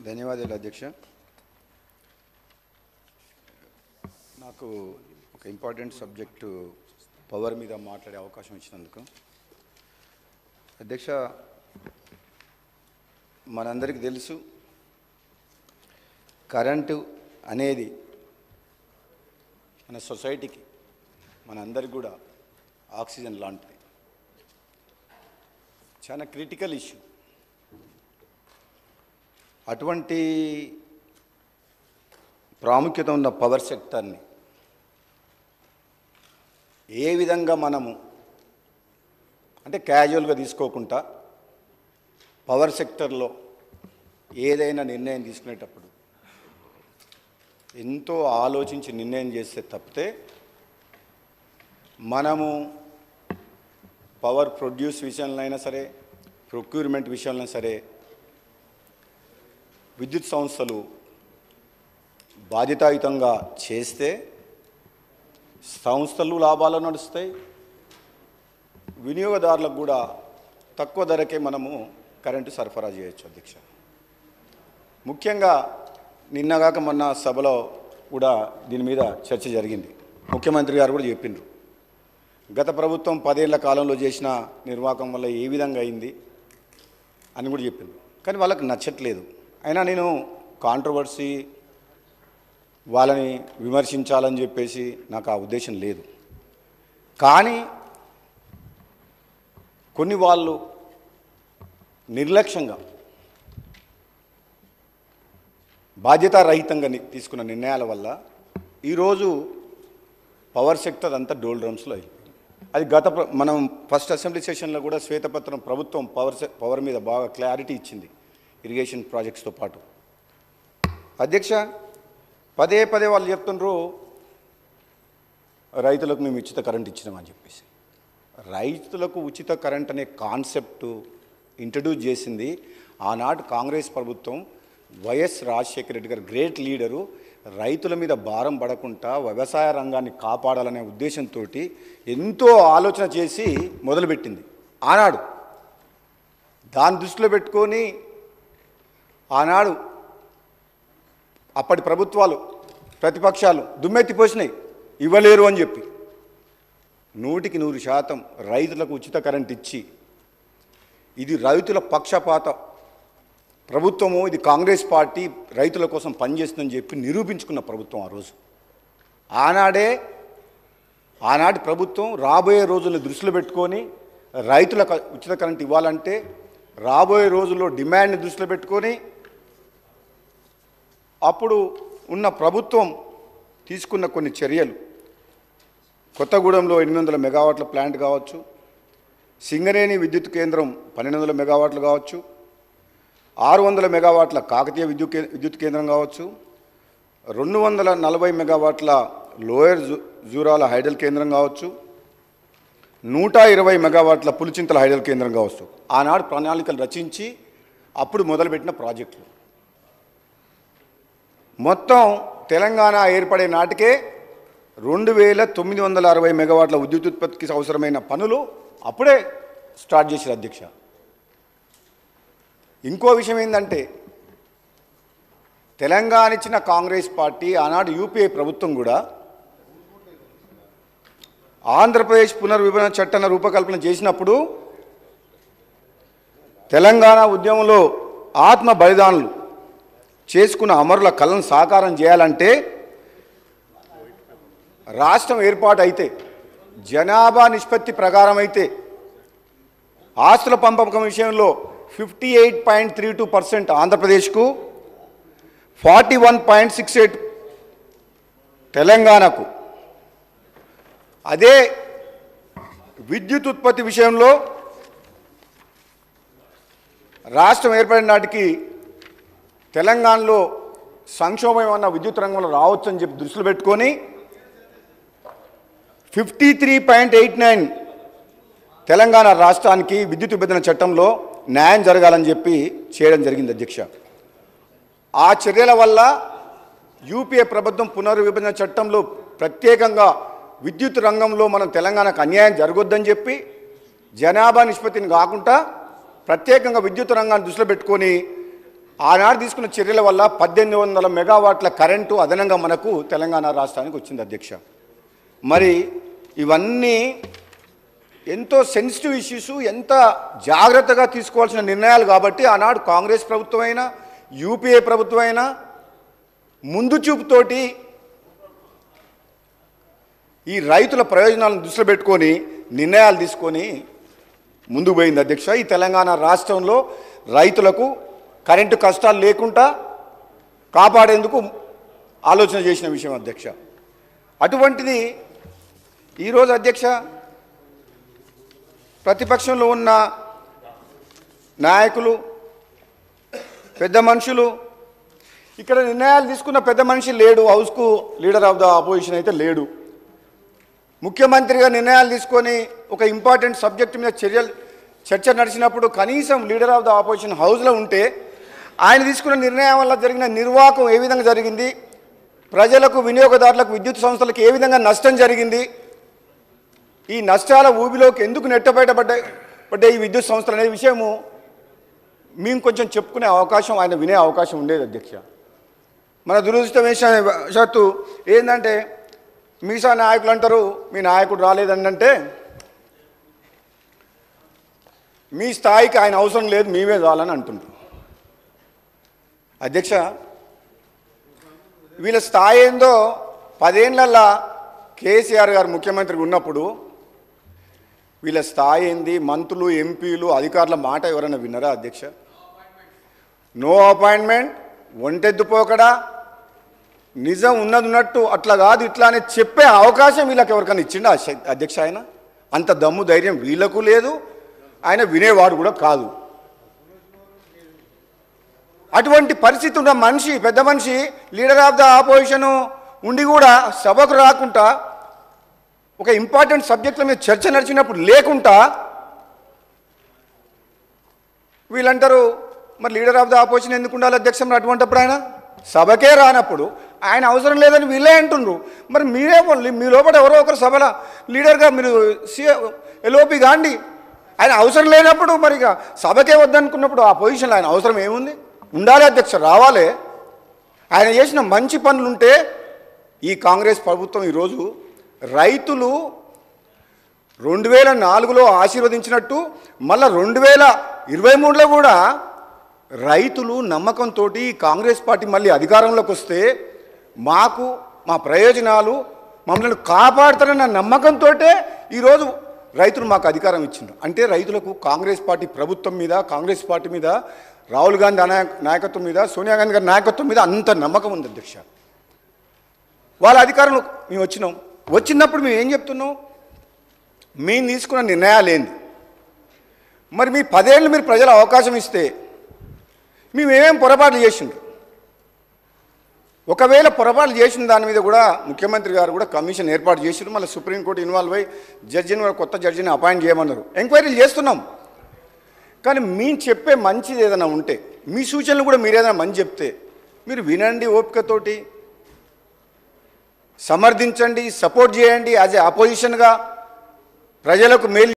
ధన్యవాదాలు అధ్యక్ష. నాకు ఒక ఇంపార్టెంట్ సబ్జెక్టు పవర్ మీద మాట్లాడే అవకాశం ఇచ్చినందుకు. అధ్యక్ష, మనందరికీ తెలుసు కరెంటు అనేది మన సొసైటీకి మనందరికి కూడా ఆక్సిజన్ లాంటిది. చాలా క్రిటికల్ ఇష్యూ. అటువంటి ప్రాముఖ్యత ఉన్న పవర్ సెక్టర్ని ఏ విధంగా మనము అంటే క్యాజువల్గా తీసుకోకుండా పవర్ సెక్టర్లో ఏదైనా నిర్ణయం తీసుకునేటప్పుడు ఎంతో ఆలోచించి నిర్ణయం చేస్తే తప్పితే మనము పవర్ ప్రొడ్యూస్ విషయంలో అయినా సరే, ప్రొక్యూర్మెంట్ విషయంలో సరే, విద్యుత్ సంస్థలు బాధ్యతాయుతంగా చేస్తే సంస్థలు లాభాలు నడుస్తాయి, వినియోగదారులకు కూడా తక్కువ ధరకే మనము కరెంటు సరఫరా చేయొచ్చు. అధ్యక్ష, ముఖ్యంగా నిన్నగాక మొన్న సభలో కూడా దీని మీద చర్చ జరిగింది. ముఖ్యమంత్రి గారు కూడా చెప్పిండ్రు, గత ప్రభుత్వం 10 ఏళ్ల కాలంలో చేసిన నిర్వాహకం వల్ల ఏ విధంగా అయింది అని కూడా చెప్పిండ్రు. కానీ వాళ్ళకి నచ్చట్లేదు. అయినా నేను కాంట్రవర్సీ వాళ్ళని విమర్శించాలని చెప్పేసి నాకు ఆ ఉద్దేశం లేదు. కానీ కొన్ని వాళ్ళు నిర్లక్ష్యంగా బాధ్యతారహితంగా తీసుకున్న నిర్ణయాల వల్ల ఈరోజు పవర్ సెక్టర్ అంతా డోల్ డ్రమ్స్లో అయిపోయింది. అది మనం ఫస్ట్ అసెంబ్లీ సెషన్లో కూడా శ్వేతపత్రం ప్రభుత్వం పవర్ మీద బాగా క్లారిటీ ఇచ్చింది, ఇరిగేషన్ ప్రాజెక్ట్స్తో పాటు. అధ్యక్ష, పదే వాళ్ళు చెప్తుండ్రు రైతులకు మేము ఉచిత కరెంట్ ఇచ్చినామని చెప్పేసి. రైతులకు ఉచిత కరెంట్ అనే కాన్సెప్టు ఇంట్రడ్యూస్ చేసింది ఆనాటి కాంగ్రెస్ ప్రభుత్వం. వైఎస్ రాజశేఖర రెడ్డి గారు గ్రేట్ లీడరు. రైతుల మీద భారం పడకుండా వ్యవసాయ రంగాన్ని కాపాడాలనే ఉద్దేశంతో ఎంతో ఆలోచన చేసి మొదలుపెట్టింది ఆనాడు. దాన్ని దృష్టిలో పెట్టుకొని ఆనాడు అప్పటి ప్రభుత్వాలు, ప్రతిపక్షాలు దుమ్మెత్తిపోసినాయి, ఇవ్వలేరు అని చెప్పి. 100% రైతులకు ఉచిత కరెంట్ ఇచ్చి, ఇది రైతుల పక్షపాత ప్రభుత్వము, ఇది కాంగ్రెస్ పార్టీ రైతుల కోసం పనిచేస్తుందని చెప్పి నిరూపించుకున్న ప్రభుత్వం ఆ రోజు. ఆనాటి ప్రభుత్వం రాబోయే రోజులను దృష్టిలో పెట్టుకొని రైతులకు ఉచిత కరెంట్ ఇవ్వాలంటే రాబోయే రోజుల్లో డిమాండ్ని దృష్టిలో పెట్టుకొని అప్పుడు ఉన్న ప్రభుత్వం తీసుకున్న కొన్ని చర్యలు, కొత్తగూడెంలో 800 మెగావాట్ల ప్లాంట్ కావచ్చు, సింగరేణి విద్యుత్ కేంద్రం 1200 మెగావాట్లు కావచ్చు, 600 మెగావాట్ల కాకతీయ విద్యుత్ కేంద్రం కావచ్చు, 240 మెగావాట్ల లోయర్ జూరాల హైడల్ కేంద్రం కావచ్చు, 120 మెగావాట్ల పులిచింతల హైడల్ కేంద్రం కావచ్చు. ఆనాడు ప్రణాళికలు రచించి అప్పుడు మొదలుపెట్టిన ప్రాజెక్టులు. మొత్తం తెలంగాణ ఏర్పడే నాటికే 2960 మెగావాట్ల విద్యుత్ ఉత్పత్తికి అవసరమైన పనులు అప్పుడే స్టార్ట్ చేశారు. అధ్యక్ష, ఇంకో విషయం ఏంటంటే, తెలంగాణ ఇచ్చిన కాంగ్రెస్ పార్టీ ఆనాడు యూపీఏ ప్రభుత్వం కూడా ఆంధ్రప్రదేశ్ పునర్విభజన చట్టాన్ని రూపకల్పన చేసినప్పుడు తెలంగాణ ఉద్యమంలో ఆత్మ బలిదానులు చేసుకున్న అమరుల కళను సాకారం చేయాలంటే రాష్ట్రం ఏర్పాటు అయితే, జనాభా నిష్పత్తి ప్రకారం అయితే, ఆస్తుల పంపకం విషయంలో 58.32% ఆంధ్రప్రదేశ్కు, 41.68 తెలంగాణకు. అదే విద్యుత్ ఉత్పత్తి విషయంలో రాష్ట్రం ఏర్పడిన నాటికి తెలంగాణలో సంక్షోభం అన్న విద్యుత్ రంగంలో రావచ్చని చెప్పి దృష్టిలో పెట్టుకొని 53.89 తెలంగాణ రాష్ట్రానికి విద్యుత్ విభజన చట్టంలో న్యాయం జరగాలని చెప్పి చేయడం జరిగింది. అధ్యక్ష, ఆ చర్యల వల్ల యూపీఏ ప్రభుత్వం పునర్విభజన చట్టంలో ప్రత్యేకంగా విద్యుత్ రంగంలో మనం తెలంగాణకు అన్యాయం జరగొద్దని చెప్పి జనాభా నిష్పత్తిని కాకుండా ప్రత్యేకంగా విద్యుత్ రంగాన్ని దృష్టిలో పెట్టుకొని ఆనాడు తీసుకున్న చర్యల వల్ల 1800 మెగావాట్ల కరెంటు అదనంగా మనకు తెలంగాణ రాష్ట్రానికి వచ్చింది అధ్యక్ష. మరి ఇవన్నీ ఎంతో సెన్సిటివ్ ఇష్యూస్, ఎంత జాగ్రత్తగా తీసుకోవాల్సిన నిర్ణయాలు కాబట్టి ఆనాడు కాంగ్రెస్ ప్రభుత్వం అయినా యూపీఏ ప్రభుత్వం అయినా ముందు చూపుతోటి ఈ రైతుల ప్రయోజనాలను దృష్టిలో పెట్టుకొని నిర్ణయాలు తీసుకొని ముందుకు పోయింది అధ్యక్ష. ఈ తెలంగాణ రాష్ట్రంలో రైతులకు కరెంటు కష్టాలు లేకుండా కాపాడేందుకు ఆలోచన చేసిన విషయం అధ్యక్ష. అటువంటిది ఈరోజు అధ్యక్ష ప్రతిపక్షంలో ఉన్న నాయకులు, పెద్ద మనుషులు, ఇక్కడ నిర్ణయాలు తీసుకున్న పెద్ద మనిషి లేడు, హౌస్కు లీడర్ ఆఫ్ ద అపోజిషన్ అయితే లేడు. ముఖ్యమంత్రిగా నిర్ణయాలు తీసుకొని ఒక ఇంపార్టెంట్ సబ్జెక్టు మీద చర్చ నడిచినప్పుడు కనీసం లీడర్ ఆఫ్ ద ఆపోజిషన్ హౌస్లో ఉంటే ఆయన తీసుకున్న నిర్ణయం వల్ల జరిగిన నిర్వాహకం ఏ విధంగా జరిగింది, ప్రజలకు, వినియోగదారులకు, విద్యుత్ సంస్థలకు ఏ విధంగా నష్టం జరిగింది, ఈ నష్టాల ఊబిలోకి ఎందుకు నెట్టబయటపడ్డాయి ఈ విద్యుత్ సంస్థలు అనే విషయము మేము కొంచెం చెప్పుకునే అవకాశం, ఆయన వినే అవకాశం ఉండేది అధ్యక్ష. మన దురదృష్టవశాత్తు ఏంటంటే మీసా నాయకులు అంటారు మీ నాయకుడు రాలేదంటే మీ స్థాయికి ఆయన అవసరం లేదు, మేమే చాలని అంటుండ్రు అధ్యక్ష. వీళ్ళ స్థాయి ఏందో 10 ఏళ్లలో కేసీఆర్ గారు ముఖ్యమంత్రిగా ఉన్నప్పుడు వీళ్ళ స్థాయి ఏంది, మంత్రులు, ఎంపీలు, అధికారుల మాట ఎవరైనా విన్నారా అధ్యక్ష? నో అపాయింట్మెంట్, ఒంటెద్దుపోకడా, నిజం ఉన్నట్టు అట్లా కాదు ఇట్లా అని చెప్పే అవకాశం వీళ్ళకి ఎవరికైనా ఇచ్చిండా అధ్యక్ష? ఆయన అంత దమ్ము ధైర్యం వీళ్ళకు లేదు, ఆయన వినేవాడు కూడా కాదు. అటువంటి పరిస్థితి ఉన్న మనిషి, పెద్ద మనిషి, లీడర్ ఆఫ్ ద ఆపోజిషను ఉండి కూడా సభకు రాకుండా ఒక ఇంపార్టెంట్ సబ్జెక్టుల మీద చర్చ నడిచినప్పుడు లేకుండా వీళ్ళంటారు మరి లీడర్ ఆఫ్ ద ఆపోజిషన్ ఎందుకు ఉండాలి అధ్యక్ష? మరి అటువంటిప్పుడు ఆయన సభకే రానప్పుడు ఆయన అవసరం లేదని వీళ్ళే అంటుండ్రు. మరి మీరే మీ లోపల ఎవరో ఒకరు సభలో లీడర్గా మీరు ఎల్ఓపి కాండి. ఆయన అవసరం లేనప్పుడు మరి ఇక సభకే వద్దనుకున్నప్పుడు ఆ పొజిషన్లో ఆయన అవసరం ఏముంది? ఉండాలి అధ్యక్ష, రావాలి. ఆయన చేసిన మంచి పనులుంటే ఈ కాంగ్రెస్ ప్రభుత్వం ఈరోజు రైతులు 2004లో ఆశీర్వదించినట్టు మళ్ళీ 2023లో కూడా రైతులు నమ్మకంతో కాంగ్రెస్ పార్టీ మళ్ళీ అధికారంలోకి వస్తే మాకు మా ప్రయోజనాలు మమ్మల్ని కాపాడుతారన్న నమ్మకంతో ఈరోజు రైతులు మాకు అధికారం ఇచ్చిండ్రు. అంటే రైతులకు కాంగ్రెస్ పార్టీ ప్రభుత్వం మీద, కాంగ్రెస్ పార్టీ మీద, రాహుల్ గాంధీ నాయకత్వం మీద, సోనియా గాంధీ గారి నాయకత్వం మీద అంత నమ్మకం ఉంది అధ్యక్ష. వాళ్ళ అధికారంలో మేము వచ్చినప్పుడు మేము ఏం చెప్తున్నాం? మేము తీసుకున్న నిర్ణయాలు ఏంది? మరి మీ 10 ఏళ్ళు మీరు ప్రజల అవకాశం ఇస్తే మేమేమేం పొరపాట్లు చేసిండ్రు? ఒకవేళ పొరపాట్లు చేసిన దాని మీద కూడా ముఖ్యమంత్రి గారు కూడా కమిషన్ ఏర్పాటు చేసిండ్రు. మళ్ళీ సుప్రీంకోర్టు ఇన్వాల్వ్ అయ్యి జడ్జిని కూడా, కొత్త జడ్జిని అపాయింట్ చేయమన్నారు. ఎంక్వైరీలు చేస్తున్నాం. కానీ మేము చెప్పే మంచిది ఏదైనా ఉంటే, మీ సూచనలు కూడా మీరు ఏదైనా మంచి చెప్తే మీరు వినండి, ఓపికతోటి సమర్థించండి, సపోర్ట్ చేయండి. యాజ్ ఏ అపోజిషన్గా ప్రజలకు మేలు